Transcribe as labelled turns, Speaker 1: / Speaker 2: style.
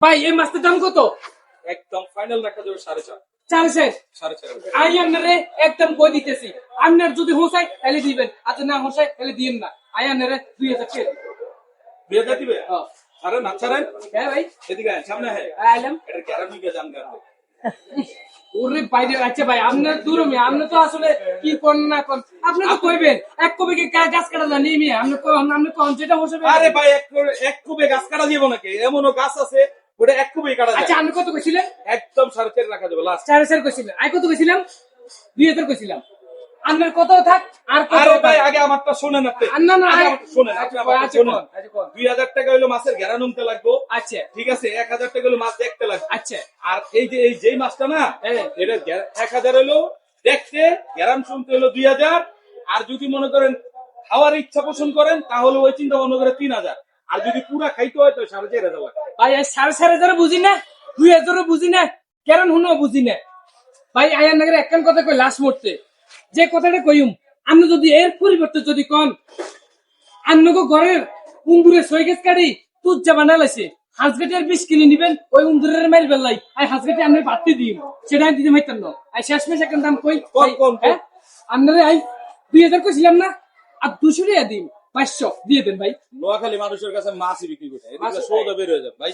Speaker 1: ভাই এই মাছটার দাম কত?
Speaker 2: একদম ফাইনাল রাখা যাবে 4.5।
Speaker 1: 4.5?
Speaker 2: 4.5।
Speaker 1: আমি আপনারে একদম কই দিতেছি, আপনার যদি হোসাই তাহলে দিবেন, আর যদি না হোসাই তাহলে দিয়েন না। আমি আপনারে 2000 টাকা দিই।
Speaker 2: 2000 দিবে? আরে না ছাড়েন।
Speaker 1: হ্যাঁ ভাই,
Speaker 2: এদিকে আয়, সামনে আয়।
Speaker 1: আইলাম।
Speaker 2: এটা গ্যারান্টি কে জান গাতে।
Speaker 1: ওরে বাইরে, আচ্ছা ভাই আপনার দূরমি, আপনি তো আসলে কি কোন না কোন, আপনি তো কইবেন এক কবে কি গাছ কাটা জানি আমি, আপনি কোন যেটা হোসাবে।
Speaker 2: আরে ভাই এক কুবে গাছ কাটা দিব নাকি? এমনও গাছ আছে ওটা এক কুবে কাটা যায়।
Speaker 1: আচ্ছা আপনি কত কইছিলেন?
Speaker 2: একদম 4.5 রাখা যাবে লাস্ট।
Speaker 1: 4.5 কইছিলেন, আই কত কইছিলাম? 2000 কইছিলাম। আপনার কত থাক আর কত?
Speaker 2: আরে ভাই আগে আমারটা শুনেন আপনি।
Speaker 1: না না
Speaker 2: আগে আমারটা শুনেন, আপনি আমারটা
Speaker 1: আচ্ছা
Speaker 2: শুনেন।
Speaker 1: কোন, আচ্ছা কোন।
Speaker 2: 2000 টাকা হইলো মাছের ঘেরা নুনতে লাগবে।
Speaker 1: আচ্ছা
Speaker 2: ঠিক আছে, 1000 টাকা হইলো মাছ দেখতে লাগবে।
Speaker 1: আচ্ছা
Speaker 2: আর এই যেই মাছটা না, এটা 1000 হইলো দেখতে, গ্যারাম শুনতে হইলো 2000। আর যদি মনে করেন খাওয়ার ইচ্ছা পোষণ করেন তাহলে ওই চিন্তা ভাবনা করে 3000। আর যদি পুরা খাইতে হয় তো 4.5 টাকা।
Speaker 1: ভাই 4.5 বুঝি না, 2000 বুঝি না, কেন হুনো বুঝি না ভাই। আয়ার নাগরে একখান কথা কই লাস্ট মুহূর্তে, যে কথাটা কইম আপনি যদি এর পরিবর্তে যদি কন আপনাকে ঘরের উন্দুরে 6 গেছ কাটি তুজ জামা না লাইছে, হাঁসগাটি আর 20 কিলো নিবেন, ওই উন্দুরের মাইল বেলাই আই হাঁসগাটি আপনি বাড়তে দিম, সেটা আমি দিতে পারতাম না। আই শেষমেশ একখান দাম কই
Speaker 2: কোন
Speaker 1: আপনারে আই 2000 কইছিলাম না, আর 200 টাকা দিম, 500 দিয়ে দেন ভাই।
Speaker 2: নোয়াখালী মানুষের কাছে মাছই বিক্রি করছে, এদিকে সোজা বের হয়ে যাবে ভাই।